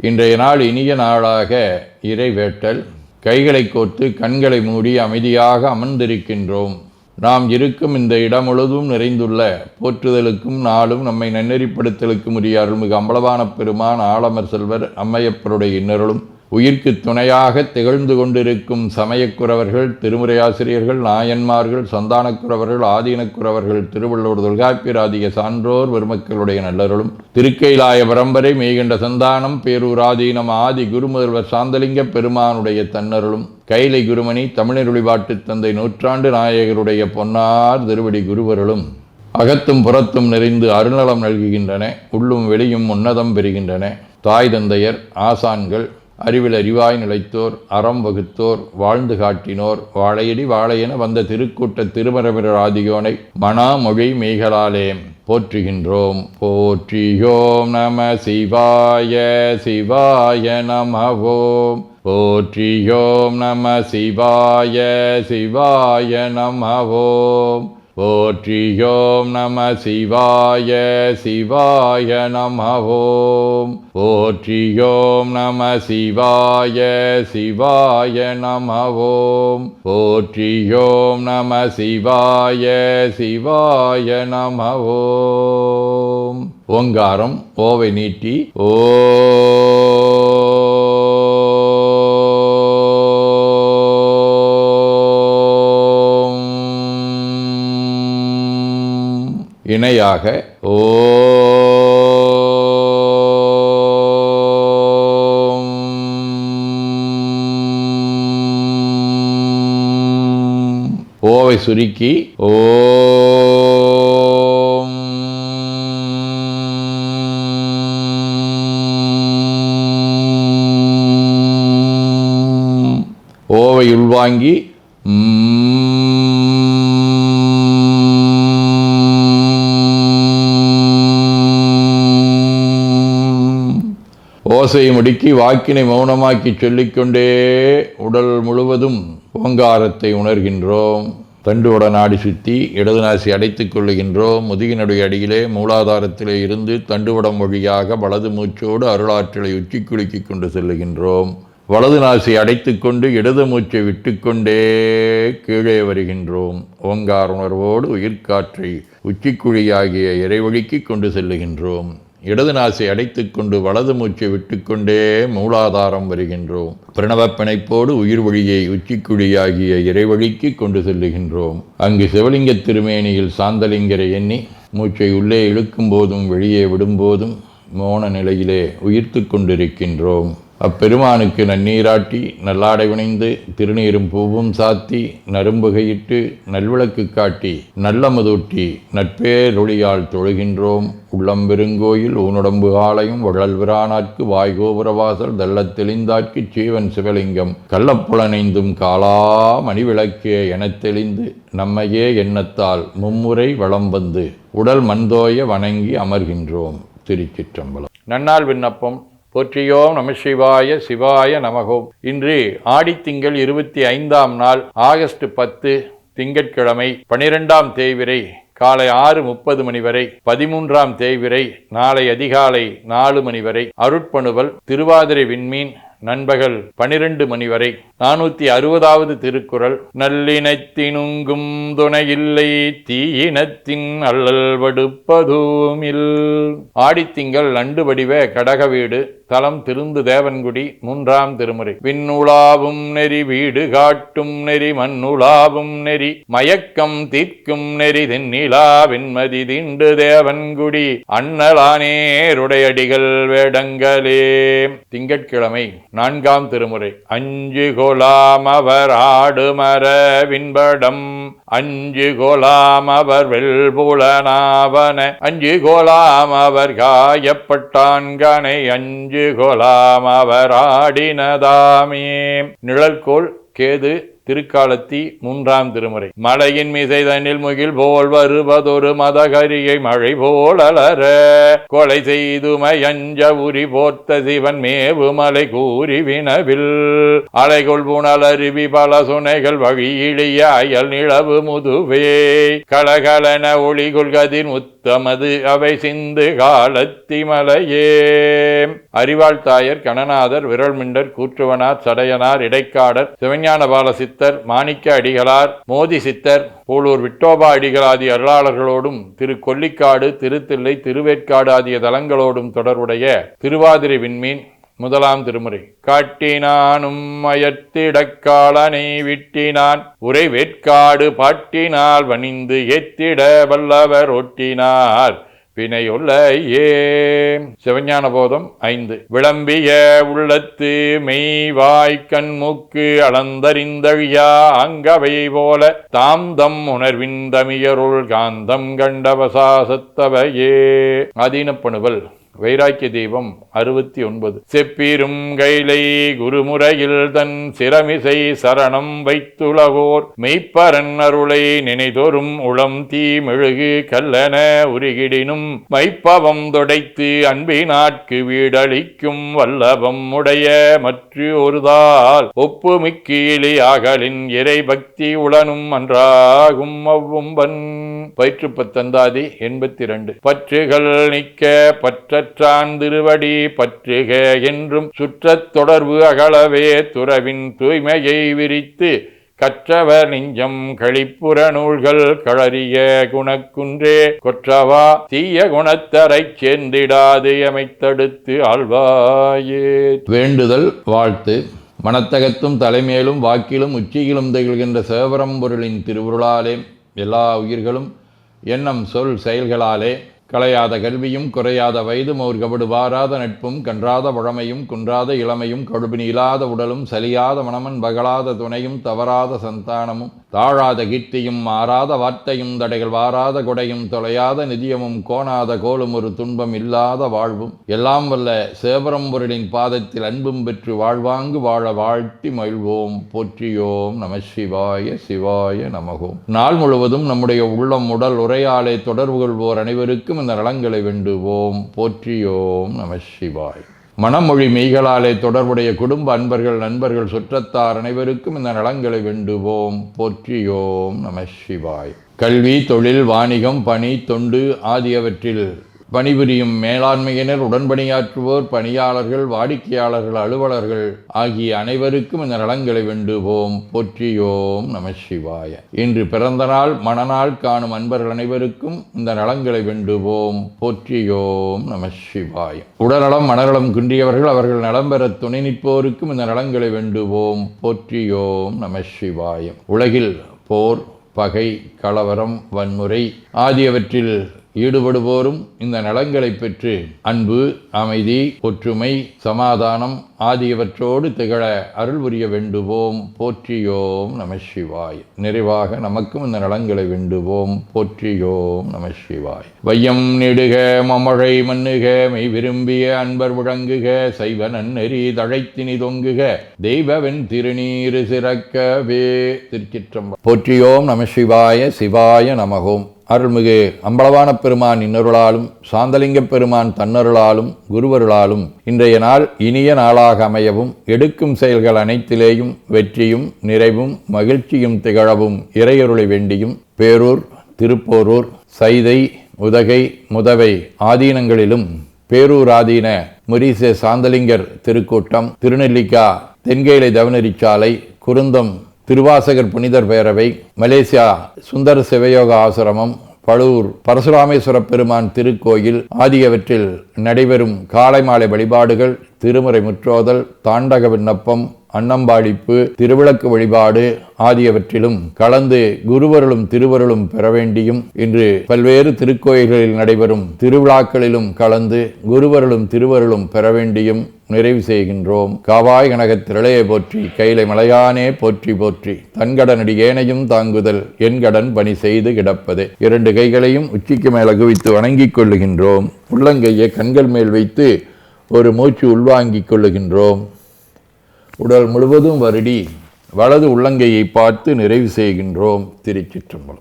இன்றைய நாள் இனிய நாளாக இறைவேட்டல். கைகளை கோர்த்து கண்களை மூடி அமைதியாக அமர்ந்திருக்கின்றோம். நாம் இருக்கும் இந்த இடம் முழுதும் நிறைந்துள்ள போற்றுதலுக்கும் நாளும் நம்மை நன்னெறிப்படுத்தலுக்கும் உரிய அருள்மிகு அம்பலவான பெருமான் ஆலமர் செல்வர் அம்மையப்பருடைய இன்னருளும் உயிர்க்கு துணையாக திகழ்ந்து கொண்டிருக்கும் சமயக்குறவர்கள், திருமுறையாசிரியர்கள், நாயன்மார்கள், சந்தானக்குறவர்கள், ஆதீனக்குறவர்கள், திருவள்ளுவர் தொல்காப்பியராதிய சான்றோர் பெருமக்களுடைய நல்லருளும் திருக்கைலாய பரம்பரை மெய்கண்ட சந்தானம் பேரூராதீனம் ஆதி குருமுதல்வர் சாந்தலிங்க பெருமானுடைய தன்னருளும் கைலை குருமணி தமிழருளிபாட்டு தந்தை நூற்றாண்டு நாயகருடைய பொன்னார் திருவடி குருவருளும் அகத்தும் புறத்தும் நிறைந்து அருநலம் நல்குகின்றன. உள்ளும் வெளியும் உன்னதம் பெறுகின்றன. தாய் தந்தையர், ஆசான்கள், அறிவில் அறிவாய் நிலைத்தோர், அறம் வகுத்தோர், வாழ்ந்து காட்டினோர், வாழையடி வாழையென வந்த திருக்கூட்ட திருமரபிரர் ஆதியோனை மனாமொழி மெய்களாலே போற்றுகின்றோம். போற்றியோம் நம சிவாய சிவாய நமவோம். போற்றியோம் நம சிவாய சிவாய நமவோம். போற்றியோம் நம சிவாய சிவாய நமவோம். போற்றியோம் நம சிவாய சிவாய நமவோம். போற்றியோம் நம சிவாய சிவாய நமவோம். ஓங்காரம் ஓவை நீட்டி ஓ இணையாக ஓம். ஓவை சுருக்கி ஓம். ஓவை உள்வாங்கி ஓசையை முடுக்கி வாக்கினை மௌனமாக்கி சொல்லிக்கொண்டே உடல் முழுவதும் ஓங்காரத்தை உணர்கின்றோம். தண்டுவட நாடி சுற்றி இடது நாசி அடைத்துக் கொள்ளுகின்றோம். முதுகினுடைய அடியிலே மூலாதாரத்திலே இருந்து தண்டுவடம் வழியாக வலது மூச்சோடு அருளாற்றலை உச்சி குலுக்கி கொண்டு செல்லுகின்றோம். வலது நாசி அடைத்து கொண்டு இடது மூச்சை விட்டுக்கொண்டே கீழே வருகின்றோம். ஓங்கார உணர்வோடு உயிர்காற்றை உச்சிக்குழியாகிய இறைவழிக்கு கொண்டு செல்லுகின்றோம். இடது நாசை அடைத்து கொண்டு வலது மூச்சை விட்டுக்கொண்டே மூலாதாரம் வருகின்றோம். பிரணவ பிணைப்போடு உயிர் வழியை உச்சிக்குழியாகிய இறைவழிக்கு கொண்டு செல்லுகின்றோம். அங்கு சிவலிங்க திருமேனியில் சாந்தலிங்கரை எண்ணி மூச்சை உள்ளே இழுக்கும் போதும் வெளியே விடும்போதும் மோன நிலையிலே உயிர்த்து கொண்டிருக்கின்றோம். அப்பெருமானுக்கு நன்னீராட்டி நல்லாடை வினைந்து திருநீரும் பூவும் சாத்தி நரும்புகையிட்டு நல்விளக்கு காட்டி நல்லமுதூட்டி நட்பேரொளியால் தொழுகின்றோம். உள்ளம் பெருங்கோயில் ஊனுடம்பு ஆலயம் வள்ளல்விரானார்க்கு வாய்கோபுரவாசல் தள்ளத் தெளிந்தார்க்கு சீவன் சிவலிங்கம் கள்ளப்புலனைந்தும் காலா மணிவிளக்கே எனத் தெளிந்து நம்மையே எண்ணத்தால் மும்முறை வளம் வந்து உடல் மண்தோய வணங்கி அமர்கின்றோம். திருச்சிற்றம்பலம். நன்னாள் விண்ணப்பம். போற்றியோம் நம சிவாய சிவாய நமகோம். இன்று ஆடித்திங்கள் 25ஆம் நாள் ஆகஸ்ட் 10 திங்கட்கிழமை 12ஆம் தேய்விரை காலை 6:30 மணி வரை, 13ஆம் தேய்விரை நாளை அதிகாலை 4 மணி வரை, அருட்பணுவல் திருவாதிரை விண்மீன் நண்பகல் 12 மணி வரை. 460வது திருக்குறள். நல்லினத்தினுங்கும் துணையில்லை தீயினத்தின் அல்லல் வடுப்பதூமில். ஆடித்திங்கள் நண்டு வடிவ கடக வீடு. தலம் திருந்து தேவன்குடி. 3ஆம் திருமுறை. விண்ணுலாவும் நெறி வீடு காட்டும் நெறி மண்ணுலாவும் நெறி மயக்கம் தீர்க்கும் நெறி தென்னிலா வெண்மதி திண்டு தேவன்குடி அண்ணலானேருடையடிகள் வேடங்களே. திங்கட்கிழமை 4ஆம் திருமுறை. அஞ்சு கொலாம் அவர் ஆடுமர விண்படம் அஞ்சு கொலாம் அவர் வெல்புலனாவன அஞ்சு கொலாம் அவர் காயப்பட்டான்கனை அஞ்சு கொலாம் அவர் ஆடினதாமே. நிழல்கோள் கேது. திருக்காலத்தி 3ஆம் திருமுறை. மலையின் மிசைதனில் முகில் போல் வருவதொரு மதகரியை மழை போல் அலர கொலை செய்துமை அஞ்ச உரி போர்த்த சிவன் மேவு மலை கூறி வினவில் அலைகொள் புனல் அருவி பல சுனைகள் வழியிழிய அயல் நிலவு முதுவே கலகலன ஒளிகொள் கதிர் முத்த சுத்தமது அவை சிந்து காலத்திமலையே. அறிவாள் தாயர் கணநாதர் விரல்மிண்டர் கூற்றுவனார் சடையனார் இடைக்காடர் சிவஞான பால சித்தர் மாணிக்க அடிகளார் மோதி சித்தர் போலூர் விட்டோபா அடிகளாதி அருளாளர்களோடும் திரு கொல்லிக்காடு திருத்தில்லை திருவேற்காடு ஆகிய தலங்களோடும் தொடர்புடைய திருவாதிரை விண்மீன் முதலாம் திருமுறை. காட்டினானும் மயத்திடக்காலனை விட்டினான் உரை வேற்காடு பாட்டினால் வணிந்து ஏத்திட வல்லவர் ஒட்டினார் வினையொல்லையே. சிவஞான போதம் 5. விளம்பிய உள்ளத்து மெய்வாய் கண்மூக்கு அளந்தறிந்தழியா அங்கவை போல தாம் தம் உணர்வின் தமியருள் காந்தம் கண்டவசாசத்தவையே. ஆதீனப்பணுவல் வைராக்கிய தீபம் 69. செப்பீரும் கைலை குருமுறையில் தன் சிரமிசை சரணம் வைத்துலகோர் மெய்ப்பரன் அருளை நினைதொரும் உளம் தீ மெழுகு கல்லன உருகிடினும் மைப்பவம் தொடைத்து அன்பினாட்கு வீடளிக்கும் வல்லபம் உடைய மற்ற ஒருதால் ஒப்புமிக்கீழி ஆகலின் இறை பக்தி உளனும் அன்றாகும் அவ்வும்பன். வயிற்றுப்பத்தந்தாதி 82. பற்றுகள் நிக்க பற்றான் திருவடி பற்றுக என்றும் சுற்றத் தொடர்பு அகலவே துறவின் தூய்மையை விரித்து கற்றவர் நெஞ்சம் களிப்புற நூல்கள் களறிய குணக்குன்றே கொற்றவா தீய குணத்தரைச் சேர்ந்திடாது அமைத்தடுத்து ஆழ்வாயே. வேண்டுதல் வாழ்த்து. மனத்தகத்தும் தலைமேலும் வாக்கிலும் உச்சியிலும் திகழ்கின்ற சிவபரம்பொருளின் திருவுருளாலே எல்லா உயிர்களும் எண்ணம் சொல் செயல்களாலே களையாத கல்வியும் குறையாத வயதும் ஒரு கபடு வாராத நட்பும் கன்றாத பழமையும் குன்றாத இளமையும் கடுபினி இல்லாத உடலும் சலியாத மனமன் பகலாத துணையும் தவறாத சந்தானமும் தாழாத கீர்த்தியும் மாறாத வார்த்தையும் தடைகள் வாராத கொடையும் தொலையாத நிதியமும் கோணாத கோலும் ஒரு துன்பம் இல்லாத வாழ்வும் எல்லாம் வல்ல சிவபரம்பொருளின் பாதத்தில் அன்பும் பெற்று வாழ்வாங்கு வாழ வாழ்த்தி மகிழ்வோம். போற்றியோம் நம சிவாய சிவாய நமகோம். நாள் முழுவதும் நம்முடைய உள்ளம் உடல் உரையாலே தொடர்பு கொள்வோர் அனைவருக்கும் இந்த நலங்களை வேண்டுவோம். போற்றியோம் நம சிவாய். மனமொழி மெய்களாலே தொடர்புடைய குடும்ப அன்பர்கள் நண்பர்கள் சுற்றத்தார் அனைவருக்கும் இந்த நலங்களை வேண்டுவோம். போற்றியோம் நம சிவாய். கல்வி தொழில் வாணிகம் பணி தொண்டு ஆகியவற்றில் பணிபுரியும் மேலாண்மையினர் உடன்பணியாற்றுவோர் பணியாளர்கள் வாடிக்கையாளர்கள் அலுவலர்கள் ஆகிய அனைவருக்கும் இந்த நலங்களை வேண்டுவோம். போற்றியோம் நம சிவாய. இன்று பிறந்த நாள் மணநாள் காணும் அன்பர்கள் அனைவருக்கும் இந்த நலங்களை வேண்டுவோம். போற்றியோம் நம சிவாய. உடல்நலம் மனநலம் குன்றியவர்கள் அவர்கள் நலம் பெற துணை நிற்போருக்கும் இந்த நலங்களை வேண்டுவோம். போற்றியோம் நம சிவாய. உலகில் போர் பகை கலவரம் வன்முறை ஆகியவற்றில் ஈடுபடுவோரும் இந்த நலங்களை பெற்று அன்பு அமைதி ஒற்றுமை சமாதானம் ஆகியவற்றோடு திகழ அருள் புரிய வேண்டுவோம். போற்றியோம் நம சிவாய். நிறைவாக நமக்கும் இந்த நலங்களை வேண்டுவோம். போற்றியோம் நம சிவாய். வையம் நெடுக மமழை மண்ணுக மெய் விரும்பிய அன்பர் முழங்குக சைவ நன்னெறி தழைத்தினி தொங்குக தெய்வவென் திருநீரு சிறக்கவே. திருச்சிற்றம்பலம். போற்றியோம் நம சிவாய சிவாய நமகோம். அருள்மிகு அம்பலவான பெருமான் இன்னருளாலும் சாந்தலிங்க பெருமான் தன்னருளாலும் குருவருளாலும் இன்றைய நாள் இனிய நாளாக அமையவும் எடுக்கும் செயல்கள் அனைத்திலேயும் வெற்றியும் நிறைவும் மகிழ்ச்சியும் திகழவும் இறையருளை வேண்டியும் பேரூர் திருப்போரூர் சைதை உதகை முதவை ஆதீனங்களிலும் பேரூர் ஆதீன முரீச சாந்தலிங்கர் திருக்கூட்டம் திருநெல்லிக்கா தென்கேலை தவநெறிச்சாலை குருந்தம் திருவாசகர் புனிதர் பேரவை மலேசியா சுந்தர சிவயோக ஆசிரமம் பழூர் பரசுராமேஸ்வர பெருமான் திருக்கோயில் ஆகியவற்றில் நடைபெறும் காலை மாலை வழிபாடுகள் திருமுறை முற்றோதல் தாண்டக விண்ணப்பம் அன்னம்பாடிப்பு திருவிளக்கு வழிபாடு ஆகியவற்றிலும் கலந்து குருவருளும் திருவருளும் பெற வேண்டியும் இன்று பல்வேறு திருக்கோயில்களில் நடைபெறும் திருவிழாக்களிலும் கலந்து குருவருளும் திருவருளும் பெற வேண்டியும் நிறைவு செய்கின்றோம். காவாய் கனகத் திரளையை போற்றி கைலை மலையானே போற்றி போற்றி தன்கடனடி ஏனையும் தாங்குதல் என் கடன் பணி செய்து கிடப்பது. 2 கைகளையும் உச்சிக்கு மேல் குவித்து வணங்கிக் கொள்ளுகின்றோம். உள்ளங்கையை கண்கள் மேல் வைத்து ஒரு மூச்சு உள்வாங்கிக் கொள்ளுகின்றோம். உடல் முழுவதும் வருடி வலது உள்ளங்கையை பார்த்து நிறைவு செய்கின்றோம். திருச்சிற்றம்பலம்.